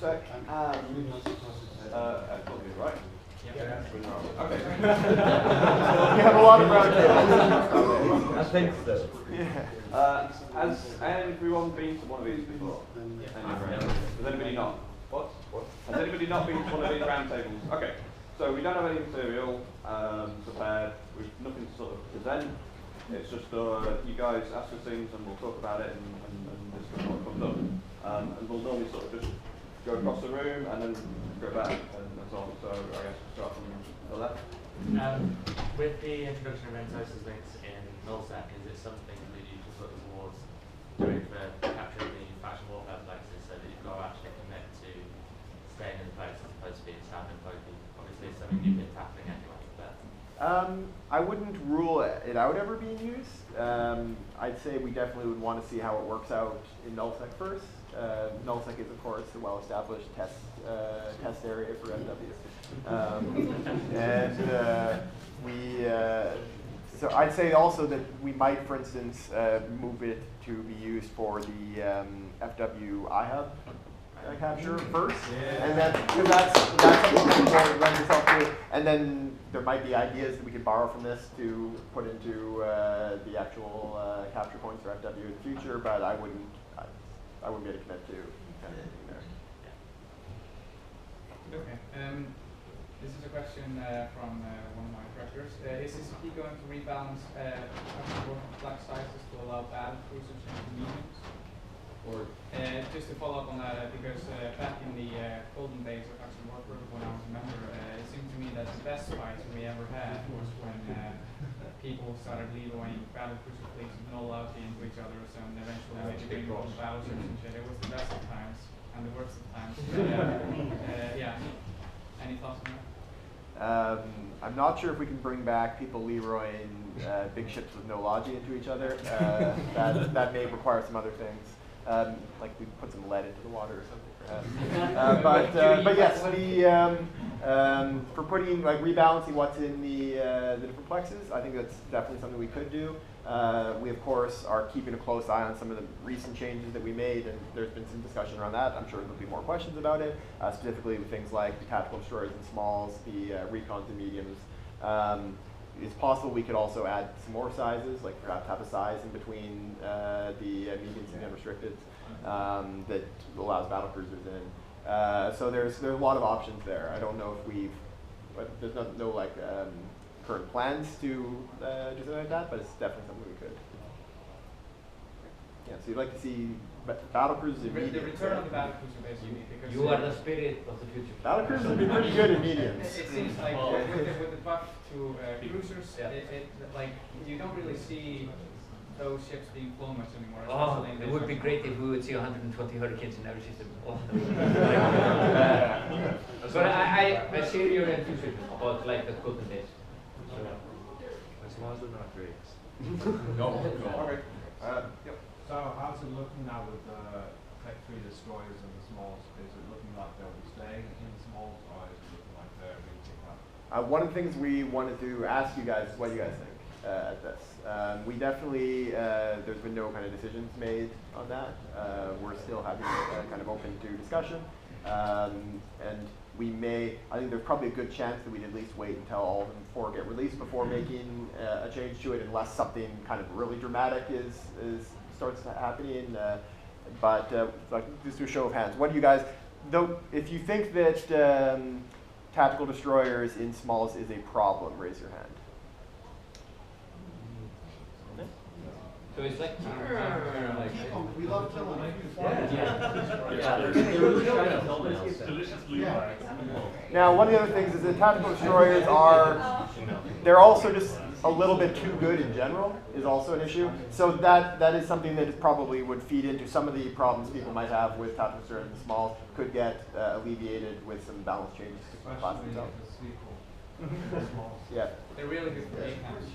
sec and FW, right? Yeah. Okay. We have a lot of roundtables. I think so. Yeah. Has everyone been to one of these before? Has anybody not? What? Has anybody not been to one of these roundtables? Okay. So we don't have any material prepared. We've nothing to sort of present. It's just you guys ask us things and we'll talk about it and discuss what comes up. And we'll normally sort of just go across the room and then go back and so on. So I guess we'll start from the left. With the introduction of Entosis links in nullsec, is it something that you just look towards doing for capturing the faction warfare flexes so that you've got to actually commit to staying in place as opposed to being stabbed and poking? Obviously it's something you've been tackling anyway. But I wouldn't rule it out ever being used. I'd say we definitely would want to see how it works out in nullsec first. Nullsec is, of course, a well-established test area for MW. So I'd say also that we might, for instance, move it to be used for the FW iHub capture first, and then because that's something that will lend itself to, and then there might be ideas that we could borrow from this to put into the actual capture points for FW in the future, but I wouldn't be able to commit to kind of anything there. Okay. This is a question from one of my directors. Is CCP going to rebalance flag sizes to allow battle cruisers into mediums? Or just to follow up on that, because back in the golden days of Action Warfare, when I was a member, it seemed to me that the best fights we ever had was when people started leading battle cruiser fleets with no loyalty into each other, so and eventually maybe bringing all the battleships and shit. It was the best of times and the worst of times. Yeah. Any thoughts on that? I'm not sure if we can bring back people leroying big ships with no logi into each other. That may require some other things, like we put some lead into the water or something, perhaps. But yes, for putting rebalancing what's in the different plexes, I think that's definitely something we could do. We of course are keeping a close eye on some of the recent changes that we made, and there's been some discussion around that. I'm sure there'll be more questions about it, specifically with things like the tactical destroyers and smalls, the recons and mediums. It's possible we could also add some more sizes, like perhaps have a size in between the mediums and the unrestricted that allows battle cruisers in. So there's a lot of options there. I don't know if there's no current plans to do something like that, but it's definitely something we could. Yeah, so you'd like to see battle cruisers in mediums. The return of the battle cruiser, basically. Because you are the spirit of the future. Battle cruisers would be pretty good in mediums. It seems like with the buff to cruisers, like you don't really see those ships being flown much anymore. Oh, it would be great if we would see 120 hurricanes in every system. But I share your enthusiasm about the golden days. Smalls are not great. No. Okay. Yep. So how's it looking now with the Tech 3 destroyers and the smalls? Is it looking like they'll be staying in the smalls, or is it looking like they're being picked up? One of the things we wanted to ask you guys is what you guys think at this. We definitely, there's been no kind of decisions made on that. We're still having kind of open to discussion. And I think there's probably a good chance that we'd at least wait until all of them four get released before making a change to it, unless something kind of really dramatic starts happening. But just do a show of hands. What do you guys, if you think that tactical destroyers in smalls is a problem, raise your hand. So it's like we love killing. Now, one of the other things is that tactical destroyers they're also just a little bit too good in general is also an issue. So that is something that probably would feed into some of the problems people might have with tactical destroyers and smalls, could get alleviated with some balance changes to the class themselves. Yeah. They're really good for ACAMs.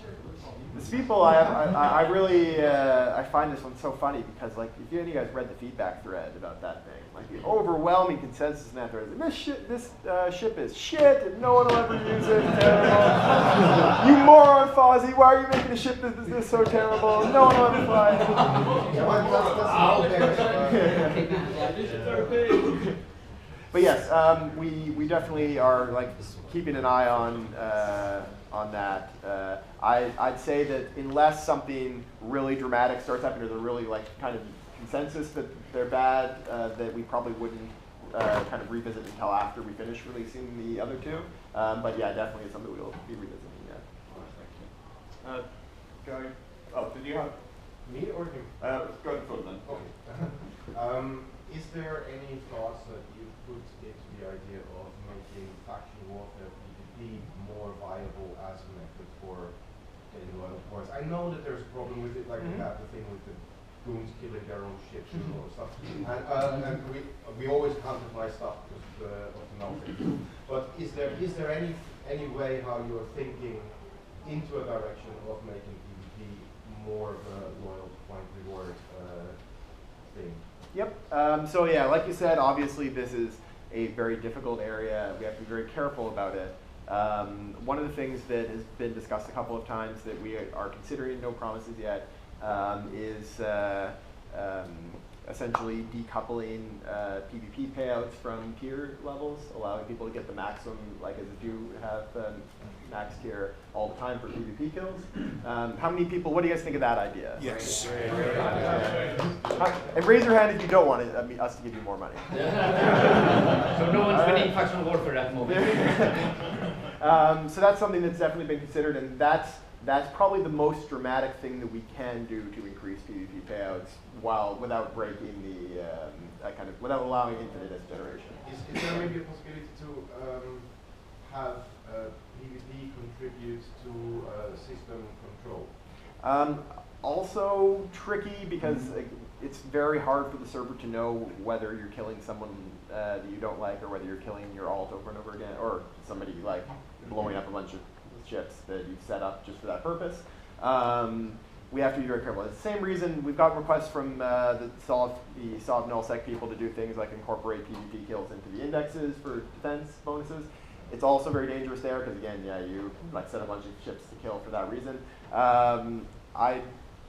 The people, I really find this one so funny because if any of you guys read the feedback thread about that thing, the overwhelming consensus in that thread is this ship is shit and no one will ever use it. It's terrible. You moron, Fozzie! Why are you making a ship that is this so terrible? No one will ever fly it. But yes, we definitely are like keeping an eye on that. I'd say that unless something really dramatic starts happening, or they're really like kind of consensus that they're bad, that we probably wouldn't kind of revisit until after we finish releasing the other two. But yeah, definitely is something we'll be revisiting. Yeah. Thank you. Gary, oh, did you have? Me or him? Go to the front then. Okay. Is there any thoughts that you put into the idea of making faction warfare PvP more viable as a method for getting loyal points? I know that there's a problem with it, like we have the thing with the goons killing their own ships and all that stuff. And we always counted my stuff because of the nothing. But is there any way how you're thinking into a direction of making PvP more of a loyal point reward thing? Yep. So yeah, like you said, obviously this is a very difficult area. We have to be very careful about it. One of the things that has been discussed a couple of times that we are considering, no promises yet, is essentially decoupling PvP payouts from tier levels, allowing people to get the maximum, like as if you have max tier all the time for PvP kills. How many people, what do you guys think of that idea? Yes. And raise your hand if you don't want us to give you more money. So no one's winning faction warfare at the moment. So that's something that's definitely been considered, and that's probably the most dramatic thing that we can do to increase PvP payouts without breaking the without allowing infinite generation. Is there maybe a possibility to have PvP contribute to system control? Also tricky because it's very hard for the server to know whether you're killing someone that you don't like, or whether you're killing your alt over and over again, or somebody like blowing up a bunch of ships that you've set up just for that purpose. We have to be very careful. It's the same reason we've got requests from the Solve nullsec people to do things like incorporate PvP kills into the indexes for defense bonuses. It's also very dangerous there because again, yeah, you like set a bunch of ships to kill for that reason.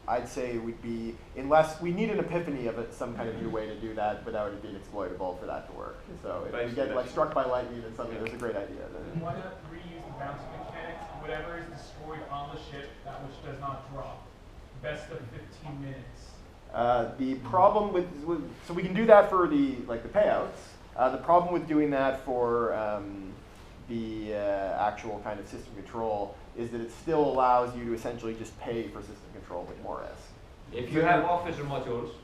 I'd say we'd be, unless we need an epiphany of it, some kind of new way to do that without it being exploitable for that to work. So if we get like struck by lightning and something, there's a great idea. Then why not reuse the bounty mechanics? Whatever is destroyed on the ship, that which does not drop. Best of 15 minutes. The problem with so we can do that for the payouts. The problem with doing that for the actual kind of system control is that it still allows you to essentially just pay for system control with more risk. If you have officer modules,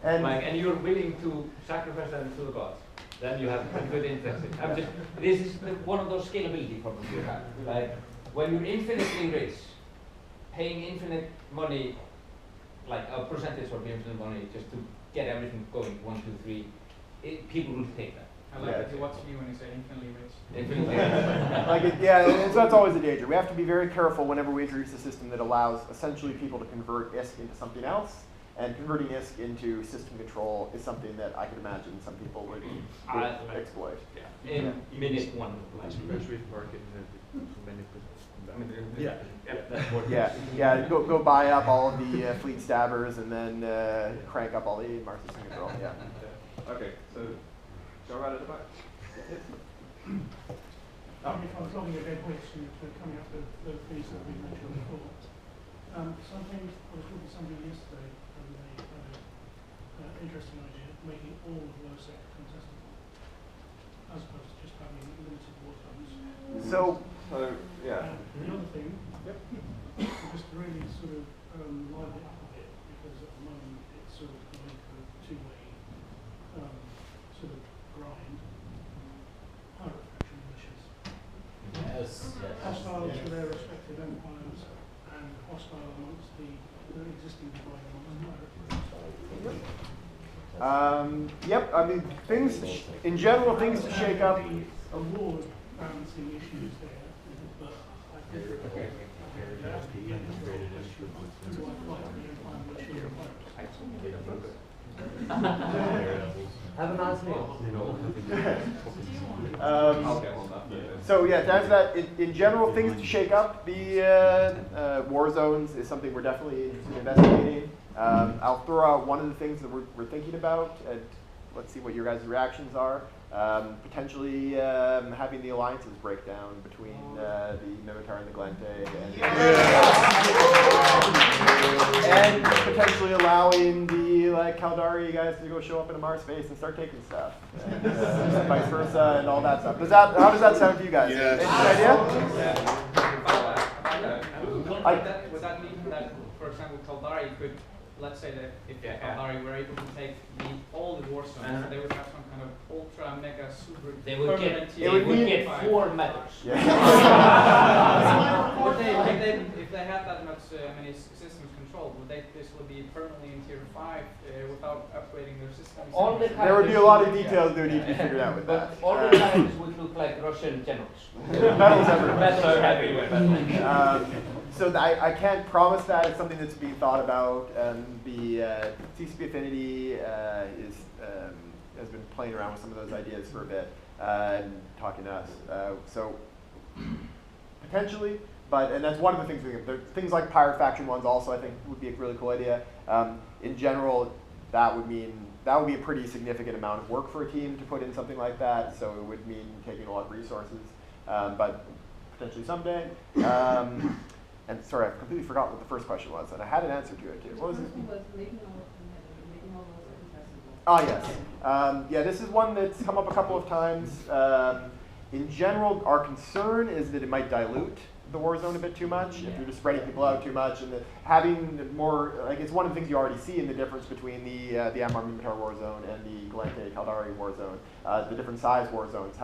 and you're willing to sacrifice them to the gods, then you have a good interest in it. This is one of those scalability problems you have. Like when you're infinitely rich, paying infinite money, like a percentage of infinite money, just to get everything going, 1, 2, 3, people will take that. I like to watch you when you say infinitely rich. Infinitely rich. And so that's always a danger. We have to be very careful whenever we introduce a system that allows essentially people to convert ISK into something else. And converting ISK into system control is something that I can imagine some people would exploit. Yeah. In minute one. Go buy up all of the fleet stabbers and then crank up all the Mars system control. Yeah. Okay, so go right at the back. If I was looking at dead weights to coming up with those things that we mentioned before, something I was talking to somebody yesterday, and they had an interesting idea of making all of low sec contestable, as opposed to just having limited war zones. So yeah. The other thing, just to really sort of liven it up a bit, because at the moment it's sort of like a two-way sort of grind. Pirate faction militias. Yes. Hostile to their respective empires and hostile amongst the existing divide amongst pirate. Yep. I mean, things in general, things to shake up. Award balancing issues there, but I think do I like the empire militia pirates? Have a nice meal. So yeah, to answer that, in general, things to shake up. The war zones is something we're definitely interested in investigating. I'll throw out one of the things that we're thinking about. let's see what your guys' reactions are. Potentially having the alliances break down between the Minotaur and the Glente, and potentially allowing the Caldari guys to go show up in a Mars space and start taking stuff, and vice versa, and all that stuff. How does that sound to you guys? Yes. Any idea? Would that mean that, for example, Caldari could, let's say that if Caldari were able to take all the war zones, they would have some kind of ultra mega super They would permanent get 4 metals. Yeah. If they had that much many systems controlled, this would be permanently in tier 5 without upgrading their systems? All the There would be a lot of details that would need to be figured out with that. All the characters would look like Russian generals. Metals everywhere. Metals everywhere. So I can't promise that. It's something that's being thought about. The TCP Affinity has been playing around with some of those ideas for a bit and talking to us. So potentially, and that's one of the things things like Pirate Faction ones also I think would be a really cool idea. In general, that would be a pretty significant amount of work for a team to put in something like that. So it would mean taking a lot of resources, but potentially someday. And sorry, I've completely forgot what the first question was, and I had an answer to it too. What was it? Making all those accessible. Oh yes, yeah. This is one that's come up a couple of times. In general, our concern is that it might dilute the war zone a bit too much. If you're just spreading people out too much, and having more, it's one of the things you already see in the difference between the Amar Minotaur war zone and the Glente Caldari war zone. The different size war zones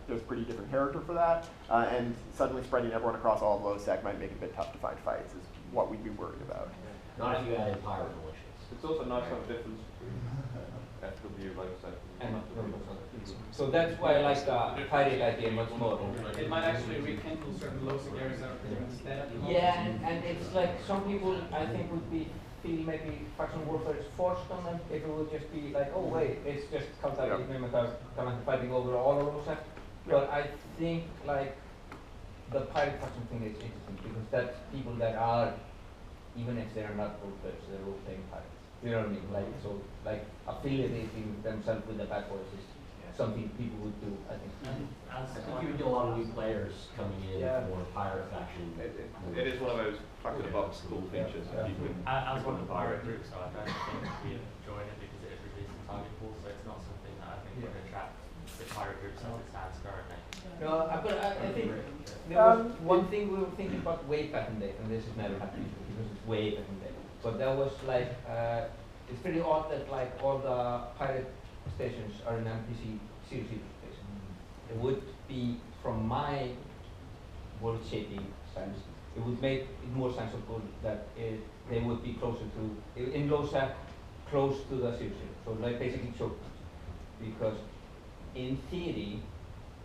there's pretty different character for that, and suddenly spreading everyone across all of low-sec might make it a bit tough to find fights, is what we'd be worried about. Not if you add pirate militias. It's also nice to have a difference. FW, like I said. So that's why I like the pirate idea much more. It might actually rekindle certain low-sec areas that are pretty much dead. Yeah, and it's like some people I think would feel maybe faction warfare is forced on them if it would just be like, oh wait, it's just Caldari Minotaur fighting over all of those. But I think like the pirate faction thing is interesting because that's people that are, even if they're not role players, they're role playing pirates. You know what I mean? Like affiliating themselves with the bad boys is something people would do, I think. I think you would get a lot of new players coming in for pirate faction. It is one of those back-of-the-box cool features. As one of the pirate groups, I don't think we join it because it is reducing target pool, so it's not something that I think would attract the pirate groups as it stands currently. No, but I think there was one thing we were thinking about way back in the day, and this has never happened because it's way back in the day. But that was like, it's pretty odd that like all the pirate stations are an NPC series station. It would be, from my world shaping sense, it would make it more sensible that they would be closer to, in low-sec, close to the series. So like basically choke, because in theory,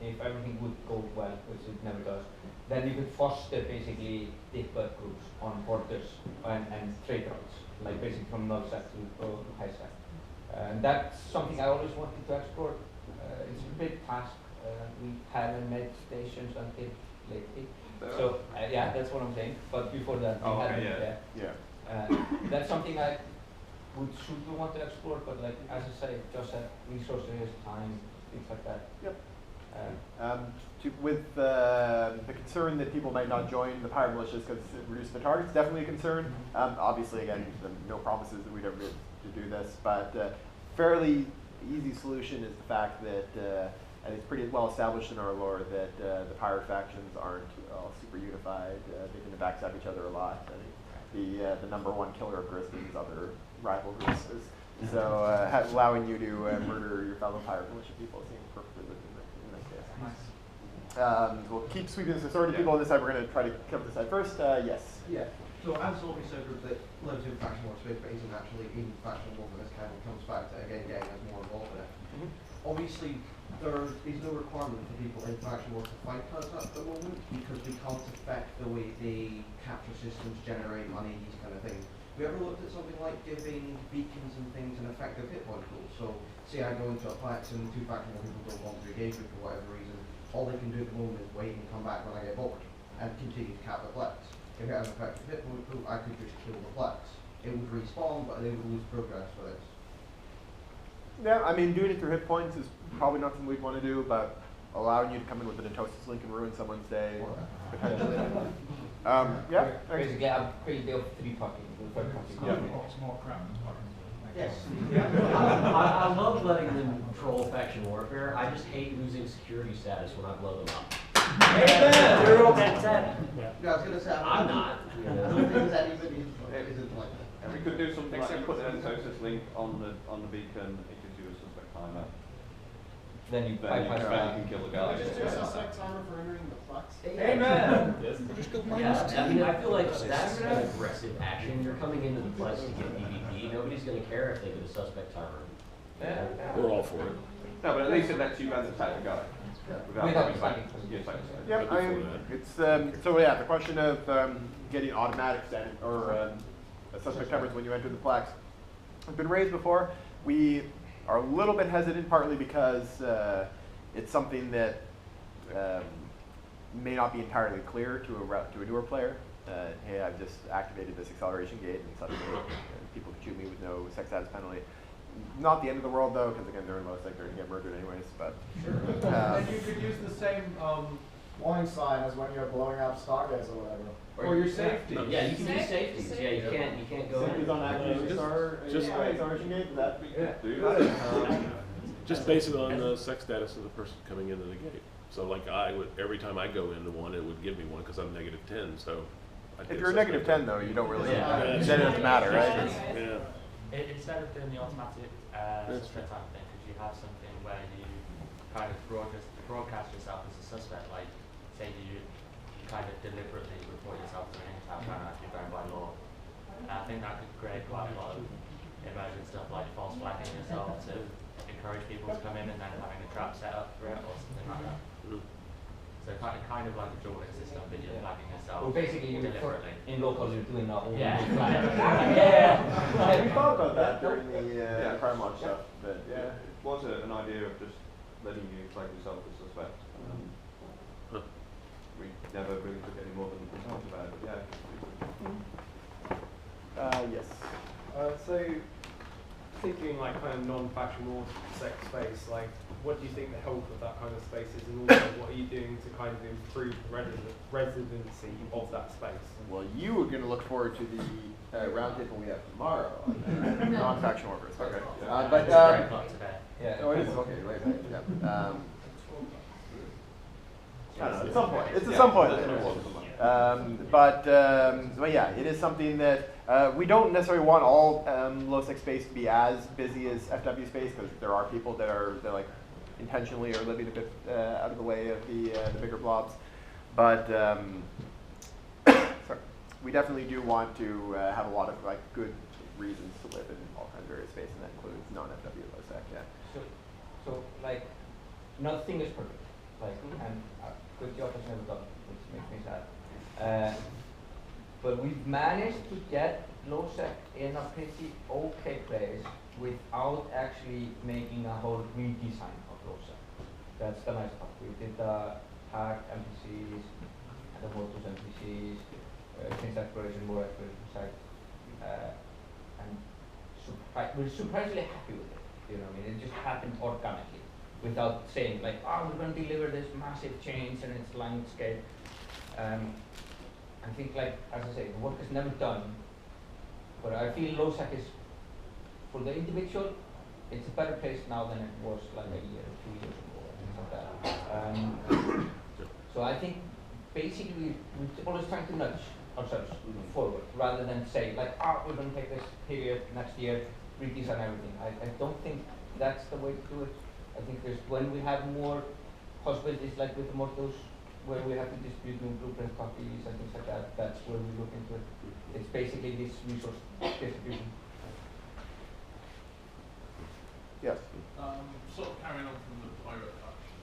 if everything would go well, which it never does, then you could foster basically dick butt groups on borders and trade routes, like basically from null-sec to high-sec. And that's something I always wanted to explore. It's a big task. We haven't made stations until lately. So yeah, that's what I'm saying. But before that, we hadn't there. Yeah. That's something I would super want to explore. But like as I say, just resources, time, things like that. Yep. With the concern that people might not join the pirate militias because it reduces the targets, definitely a concern. Obviously, again, no promises that we'd ever be able to do this, but fairly easy solution is the fact that, and it's pretty well established in our lore, that the pirate factions aren't all super unified. They tend to backstab each other a lot. I think the number one killer of Grist is other rival groups. So allowing you to murder your fellow pirate militia people seems perfectly legitimate in this case. Nice. We'll keep sweeping this authority people on this side. We're going to try to cover this side first. Yes. Yeah. So as always said that learns in faction war space, but isn't actually in faction war, this kind of comes back to again getting us more involved in it. Obviously, there is no requirement for people in faction war to fight us at the moment because we can't affect the way they capture systems, generate money, these kind of things. Have you ever looked at something like giving beacons and things an effective hit point pool? So say I go into a Plex and 2 faction war people don't want to engage me for whatever reason, all they can do at the moment is wait and come back when I get bored and continue to cap the Plex. If it has an effective hit point pool, I could just kill the Plex. It would respawn, but they would lose progress for this. Yeah, I mean, doing it through hit points is probably not something we'd want to do, but allowing you to come in with an Entosis link and ruin someone's day, potentially. Yeah. Basically, I'm crazy of 3-party, third party. Yeah. More crap. Yes. I love letting them control faction warfare. I just hate losing security status when I blow them up. Amen. You're all that sad. Yeah, I was gonna say, I'm not. I don't think that anybody isn't like that. And we could do something like you put the Entosis link on the beacon, it gives you a suspect timer. Then you Then you bypass that. can kill the guy. Just do a suspect timer for entering the Plex. Amen. Yeah, I mean, I feel like that's an aggressive action. You're coming into the place to get PvP. Nobody's going to care if they get a suspect timer. Yeah. We're all for it. No, but at least it lets you guys attack the guy. Without having attacking. Yeah, exactly. Yeah, it's so yeah. The question of getting automatic standard or suspect timers when you enter the Plex has been raised before. We are a little bit hesitant, partly because it's something that may not be entirely clear to a newer player. Hey, I've just activated this acceleration gate, and suddenly people can shoot me with no sex status penalty. Not the end of the world though, because again, they're in most like they're gonna get murdered anyways. But And you could use the same Warning sign as when you're blowing up Stargates or whatever. or your safety. Yeah, you can do safeties. Yeah, you can't go. safety's on activation acceleration gate. Is that Do that. Just based it on the sex status of the person coming into the gate. So like I would, every time I go into one, it would give me one because I'm -10. So I'd if get you're a suspect -10 though, you don't really. Yeah. Then it doesn't matter, right? Yeah. Instead of doing the automatic suspect time thing, could you have something where you kind of broadcast yourself as a suspect, like say you kind of deliberately report yourself to an intel kind of actually going by law. I think that could create quite a lot of emergent stuff like false flagging yourself to encourage people to come in and then having a trap set up for it or something like that. So kind of like a dueling system, but you're flagging yourself Well, basically, deliberately. in local, you're doing a whole Yeah. Yeah, we thought about that during the prime launch stuff, but Yeah, it was an idea of just letting you flag yourself as suspect. We never really took any more than talked about it, but yeah. yes. So, thinking like kind of non-faction war sex space, like what do you think the health of that kind of space is, and also what are you doing to kind of improve residency of that space? Well, you were going to look forward to the roundtable we have tomorrow on non-faction warfare. Okay. But yeah. oh, it is okay. Right. Yeah. I don't know, at some point. It's at some point. But yeah, it is something that we don't necessarily want all low-sec space to be as busy as FW space, because there are people that are like intentionally are living a bit out of the way of the bigger blobs. But sorry, we definitely do want to have a lot of like good reasons to live in all kinds of various space, and that includes non-FW low-sec. Yeah. So like, nothing is perfect. Like, and good job has never done, which makes me sad. But we've managed to get low-sec in a pretty okay place without actually making a whole redesign of low-sec. That's the nice part. We did the hack NPCs, and the Motus NPCs, changed exploration more accurate and we're surprisingly happy with it. You know what I mean? It just happened organically, without saying like, oh, we're going to deliver this massive change in its landscape. I think, like, as I say, the work is never done, but I feel low-sec is, for the individual, it's a better place now than it was like a year or 2 years ago, or things like that. So I think, basically, we're always trying to nudge ourselves forward, rather than say, like, oh, we're going to take this period next year, redesign everything. I don't think that's the way to do it. I think there's, when we have more possibilities, like with the Mortos, where we have to distribute new blueprint copies and things like that, that's where we look into it. It's basically this resource distribution. Yes. Sort of carrying on from the pirate faction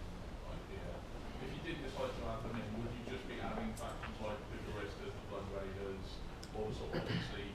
idea, if you did decide to add them in, would you just be adding factions like the Guaristas, the Blood Raiders, or the sort of obviously